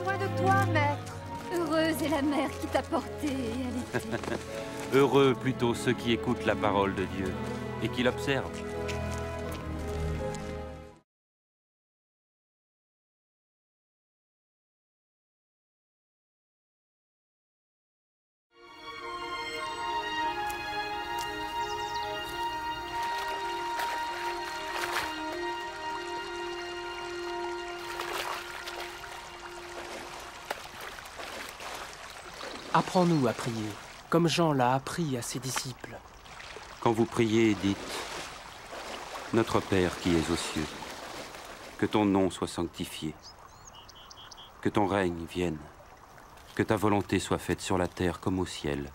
soin de toi, maître. Heureuse est la mère qui t'a porté et allaité. Heureux plutôt ceux qui écoutent la parole de Dieu et qui l'observent. Apprends-nous à prier, comme Jean l'a appris à ses disciples. Quand vous priez, dites « Notre Père qui es aux cieux, que ton nom soit sanctifié, que ton règne vienne, que ta volonté soit faite sur la terre comme au ciel.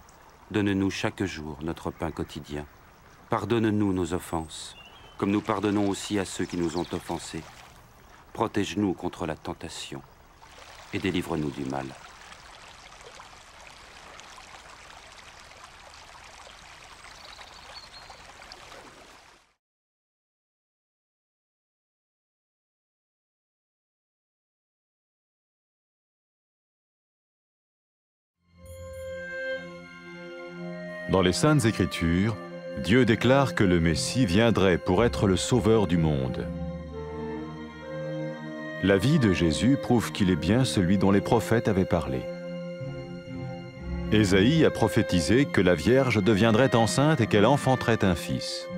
Donne-nous chaque jour notre pain quotidien. Pardonne-nous nos offenses, comme nous pardonnons aussi à ceux qui nous ont offensés. Protège-nous contre la tentation et délivre-nous du mal. » Dans les Saintes Écritures, Dieu déclare que le Messie viendrait pour être le sauveur du monde. La vie de Jésus prouve qu'il est bien celui dont les prophètes avaient parlé. Ésaïe a prophétisé que la Vierge deviendrait enceinte et qu'elle enfanterait un fils.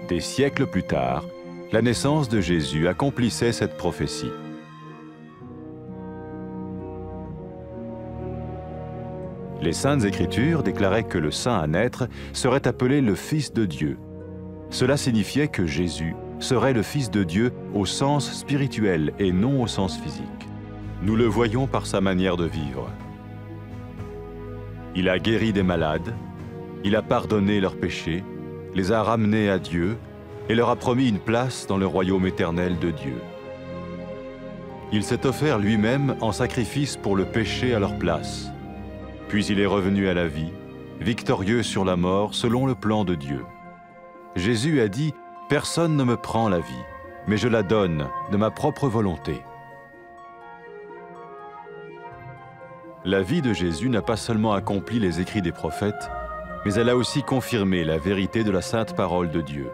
Des siècles plus tard, la naissance de Jésus accomplissait cette prophétie. Les Saintes Écritures déclaraient que le saint à naître serait appelé le Fils de Dieu. Cela signifiait que Jésus serait le Fils de Dieu au sens spirituel et non au sens physique. Nous le voyons par sa manière de vivre. Il a guéri des malades, il a pardonné leurs péchés, les a ramenés à Dieu et leur a promis une place dans le royaume éternel de Dieu. Il s'est offert lui-même en sacrifice pour le péché à leur place. Puis il est revenu à la vie, victorieux sur la mort selon le plan de Dieu. Jésus a dit « Personne ne me prend la vie, mais je la donne de ma propre volonté. » La vie de Jésus n'a pas seulement accompli les écrits des prophètes, mais elle a aussi confirmé la vérité de la sainte parole de Dieu.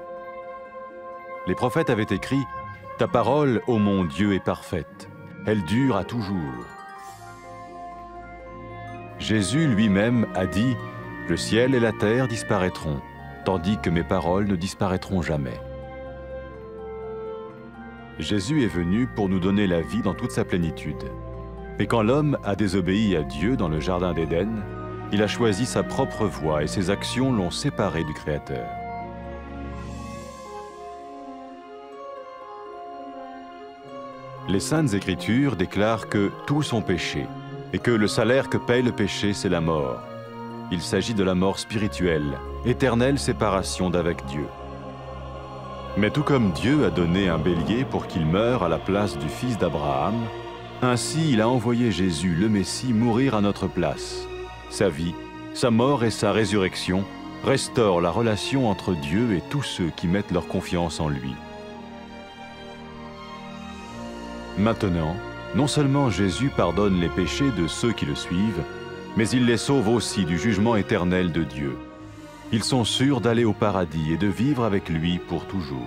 Les prophètes avaient écrit « Ta parole, ô mon Dieu, est parfaite, elle dure à toujours. » Jésus lui-même a dit « Le ciel et la terre disparaîtront, tandis que mes paroles ne disparaîtront jamais. » Jésus est venu pour nous donner la vie dans toute sa plénitude. Mais quand l'homme a désobéi à Dieu dans le jardin d'Éden, il a choisi sa propre voie et ses actions l'ont séparé du Créateur. Les Saintes Écritures déclarent que tous ont péché et que le salaire que paye le péché, c'est la mort. Il s'agit de la mort spirituelle, éternelle séparation d'avec Dieu. Mais tout comme Dieu a donné un bélier pour qu'il meure à la place du fils d'Abraham, ainsi il a envoyé Jésus, le Messie, mourir à notre place. Sa vie, sa mort et sa résurrection restaurent la relation entre Dieu et tous ceux qui mettent leur confiance en lui. Maintenant, non seulement Jésus pardonne les péchés de ceux qui le suivent, mais il les sauve aussi du jugement éternel de Dieu. Ils sont sûrs d'aller au paradis et de vivre avec lui pour toujours.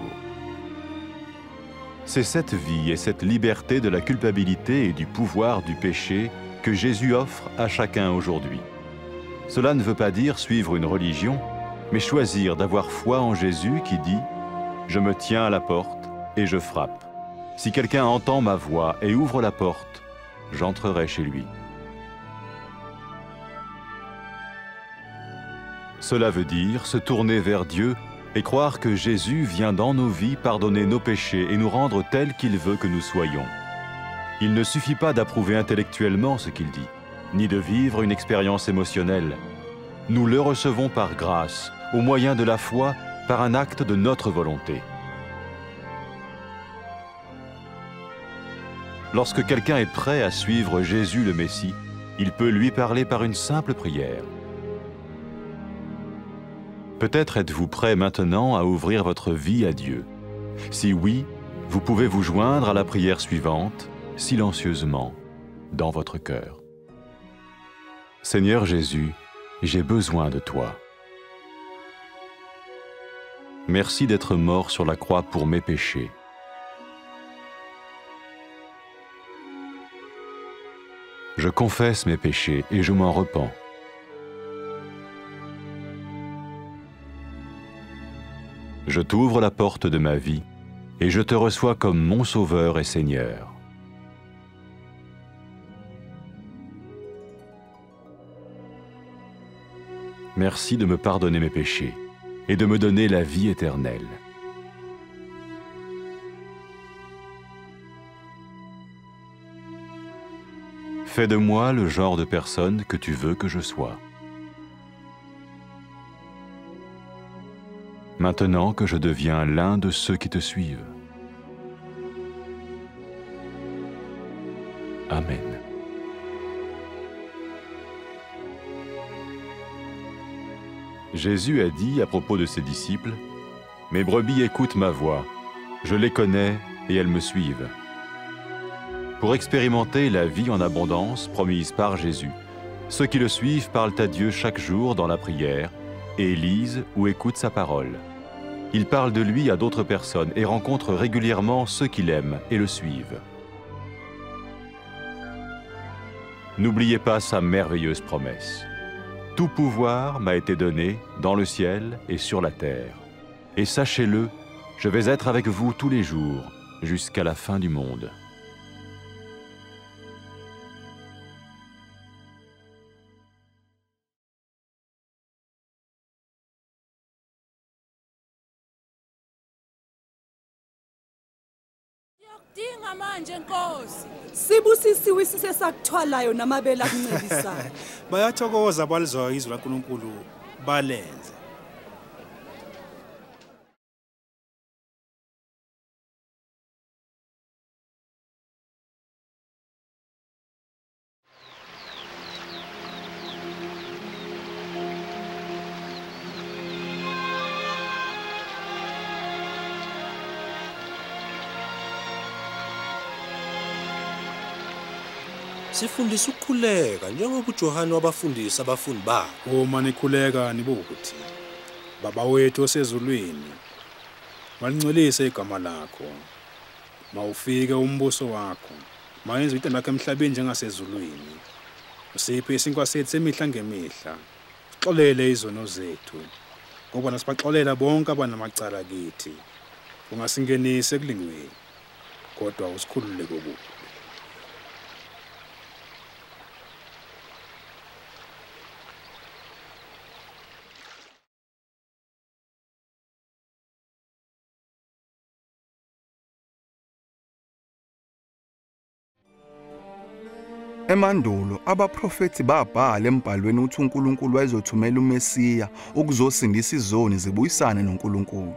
C'est cette vie et cette liberté de la culpabilité et du pouvoir du péché que Jésus offre à chacun aujourd'hui. Cela ne veut pas dire suivre une religion, mais choisir d'avoir foi en Jésus qui dit « Je me tiens à la porte et je frappe. Si quelqu'un entend ma voix et ouvre la porte, j'entrerai chez lui. » Cela veut dire se tourner vers Dieu et croire que Jésus vient dans nos vies pardonner nos péchés et nous rendre tels qu'il veut que nous soyons. Il ne suffit pas d'approuver intellectuellement ce qu'il dit, ni de vivre une expérience émotionnelle. Nous le recevons par grâce, au moyen de la foi, par un acte de notre volonté. Lorsque quelqu'un est prêt à suivre Jésus le Messie, il peut lui parler par une simple prière. Peut-être êtes-vous prêt maintenant à ouvrir votre vie à Dieu. Si oui, vous pouvez vous joindre à la prière suivante, silencieusement. dans votre cœur. Seigneur Jésus, j'ai besoin de toi. Merci d'être mort sur la croix pour mes péchés. Je confesse mes péchés et je m'en repens. Je t'ouvre la porte de ma vie et je te reçois comme mon Sauveur et Seigneur. Merci de me pardonner mes péchés et de me donner la vie éternelle. Fais de moi le genre de personne que tu veux que je sois. Maintenant que je deviens l'un de ceux qui te suivent. Amen. Jésus a dit à propos de ses disciples, « Mes brebis écoutent ma voix, je les connais et elles me suivent. » Pour expérimenter la vie en abondance promise par Jésus, ceux qui le suivent parlent à Dieu chaque jour dans la prière et lisent ou écoutent sa parole. Ils parlent de lui à d'autres personnes et rencontrent régulièrement ceux qui l'aiment et le suivent. N'oubliez pas sa merveilleuse promesse. Tout pouvoir m'a été donné dans le ciel et sur la terre. Et sachez-le, je vais être avec vous tous les jours, jusqu'à la fin du monde. Dinga manje Nkosi. Sibusisiwe sisesakuthwalayo namabele akuncedisayo. Bayathokoza balizwa izwi laNkulunkulu balenze. Sifundisa ukukhuleka njengoba uJohane wabafundisa abafundi bakhe. Uma nikhuleka nibukuthi Baba wethu osezulwini, malingcolise igama lakho. Mawufike umbuso wakho. Mayenze intando yakho emhlabeni njengasezulwini. Usiphe isinkwa sethu semihla ngemihla. Sixolele izono zethu. Ngoba nasibaxolela bonke abanamacala kithi. Ungasingenise ekulingweni. Kodwa usikhulule kokubi. Emandulo abaprofeti babhala embhalweni ukuthi uNkulunkulu wayezothumela uMesiya ukuzosindisa izoni zibuyisane noNkulunkulu.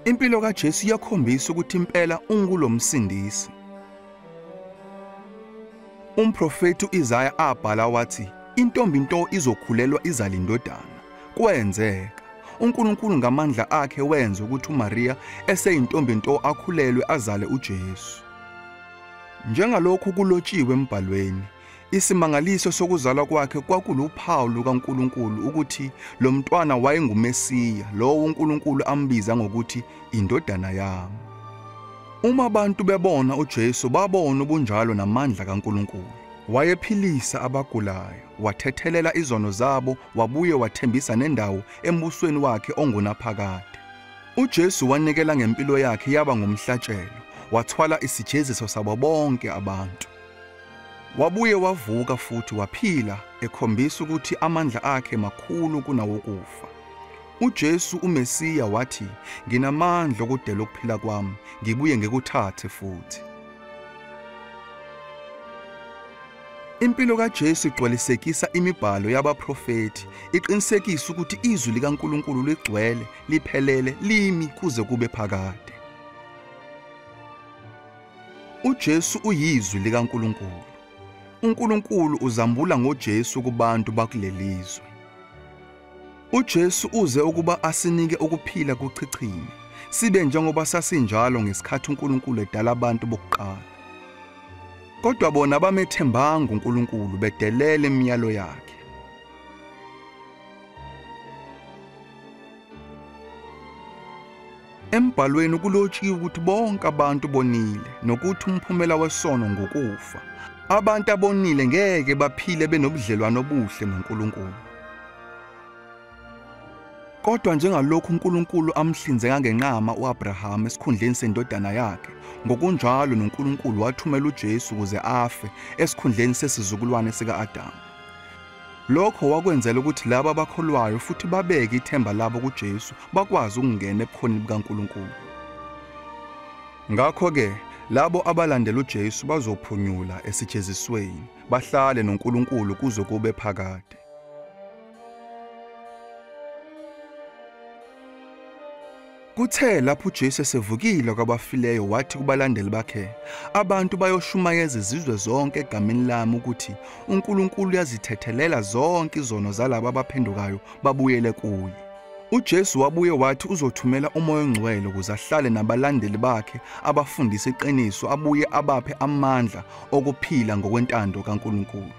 Impilo kaJesu iyakhombisa ukuthi impela ungulomsindisi. Umprofeti uIsaya abhala wathi, intombi nto izokhulelwa izala indodana. Kwenzeka. uNkulunkulu ngamandla akhe wenza ukuthi uMaria eseyintombi nto akhulelwe azale uJesu. Njengalokhu kulotshiwe embhalweni, isimangaliso sokuzalwa kwakhe kwakuluphawu lukaNkulunkulu ukuthi lo mntwana wayenguMesiya, lowo uNkulunkulu ambiza ngokuthi indodana yami. Uma abantu bebona uJesu babona ubunjalo namandla kaNkulunkulu. Wayephilisa abagulayo, wathethelela izono zabo, wabuye wathembisa nendawo embusweni wakhe ongunaphakade. uJesu wanikela ngempilo yakhe yaba ngumhlatshelo, wathwala isijeziso sabo bonke abantu. Wabuye wavuka futhi waphila, ekhombisa ukuthi amandla akhe makhulu kunawokufa. uJesu uMesiya wathi, nginamandla okudela ukuphila kwami, ngibuye ngikuthathe futhi. Impilo kaJesu igcwalisekisa imibhalo yabaprofeti, iqinisekisa ukuthi izwi likaNkulunkulu ligcwele, liphelele, limi kuze kube phakade. uJesu uyizwi likaNkulunkulu. uNkulunkulu uzambula ngoJesu kubantu bakulelizwe. uJesu uze ukuba asinike ukuphila kuchichime, sibe njengoba sasinjalo ngesikhathi uNkulunkulu edala abantu bokuqala. Kodwa bona bamethembanga uNkulunkulu bedelela imiyalo yakhe. Embhalweni kulotshiwe ukuthi bonke abantu bonile nokuthi umphumela wesono ngokufa. Abantu abonile ngeke baphile benobudlelwano obuhle noNkulunkulu. Kodwa njengalokhu uNkulunkulu amhlinzeka ngenqama uAbraham esikhundleni sendodana yakhe, ngokunjalo noNkulunkulu wathumela uJesu ukuze afe esikhundleni sesizukulwane sika-Adamu. Lokho wakwenzela ukuthi labo abakholwayo futhi babeke ithemba labo kuJesu bakwazi ukungena ebukhoneni bukaNkulunkulu. Ngakho-ke, labo abalandela uJesu bazophunyula esijezisweni, bahlale noNkulunkulu kuze kube phakade. Kuthe lapho uJesu esevukile kwabafileyo wathi kubalandeli bakhe, abantu bayoshumayeza izizwe zonke egameni lami ukuthi uNkulunkulu uyazithethelela zonke izono zalabo abaphendukayo babuyele kuye. uJesu wabuye wathi uzothumela uMoya oNgcwele ukuze ahlale nabalandeli bakhe abafundisa iqiniso, abuye abaphe amandla okuphila ngokwentando kaNkulunkulu.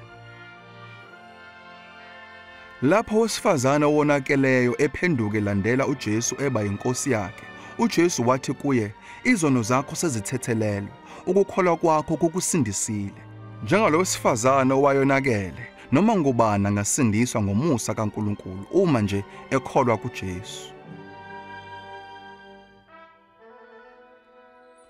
Lapho owesifazane owonakeleyo ephenduke landela uJesu eba inkosi yakhe, uJesu wathi kuye, izono zakho sezithethelelwe, ukukholwa kwakho kukusindisile. Njengalo wesifazane owayonakele, noma ngubani angasindiswa ngomusa kaNkulunkulu uma nje ekholwa kuJesu.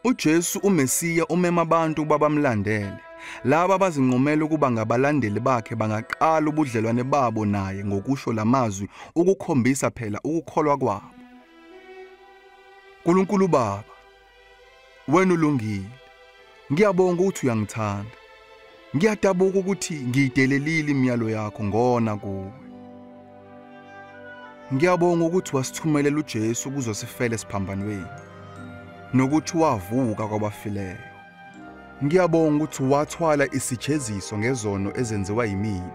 uJesu uMesiya umema abantu babamlandele. Laba abazinqumela ukuba ngabalandeli bakhe bangaqala ubudlelwane babo naye ngokusho lamazwi ukukhombisa phela ukukholwa kwabo. Nkulunkulu Baba, wena ulungile. Ngiyabonga ukuthi uyangithanda. Ngiyadabuka ukuthi ngiyidelelile imiyalo yakho ngona kuwe. Ngiyabonga ukuthi wasithumelela uJesu ukuzosifela esiphambanweni, nokuthi wavuka kwabafileyo. Ngiyabonga ukuthi wathwala isijeziso ngezono ezenziwa yimina.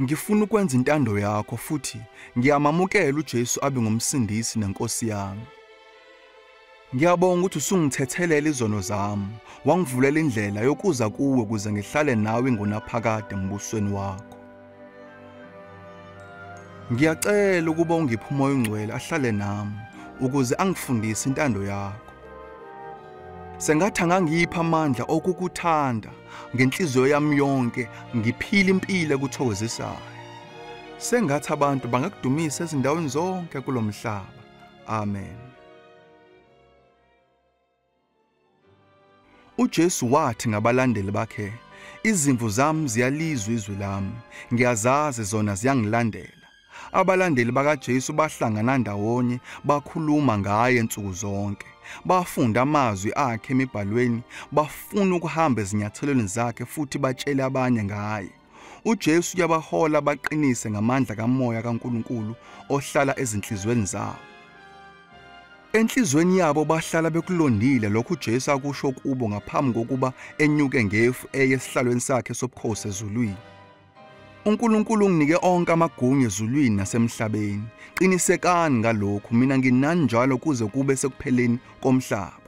Ngifuna ukwenza intando yakho futhi ngiyamamukela uJesu abe ngumsindisi nenkosi yami. Ngiyabonga ukuthi usungithethelela izono zami, wangivulela indlela yokuza kuwe ukuze ngihlale nawe ngonaphakade embusweni wakho. Ngiyacela ukuba ungiphe uMoya oNgcwele ahlale nami ukuze angifundise intando yakho. Sengathi angangipha amandla okukuthanda ngenhliziyo yami yonke, ngiphile impilo ekuthokozisayo. Sengathi abantu bangakudumisa ezindaweni zonke kulomhlaba. Amen. uJesu wathi ngabalandeli bakhe, izimvu zami ziyalizwa izwi lami, ngiyazazi zona ziyangilandela. Abalandeli bakaJesu bahlangana ndawonye, bakhuluma ngaye insuku zonke. Bafunda amazwi akhe emibhalweni, bafuna ukuhamba ezinyathelweni zakhe futhi batshele abanye ngaye. uJesu uyabahola baqinise ngamandla kaMoya kaNkulunkulu ohlala ezinhlizweni zabo. Enhlizweni yabo bahlala bekulondile lokhu uJesu akusho kubo ngaphambi kokuba enyuke ngefu eye esihlalweni sakhe sobukhosi ezulwini. uNkulunkulu unginike onke amagunya ezulwini nasemhlabeni. Qinisekani ngalokhu, mina nginani njalo kuze kube sekupheleni komhlaba.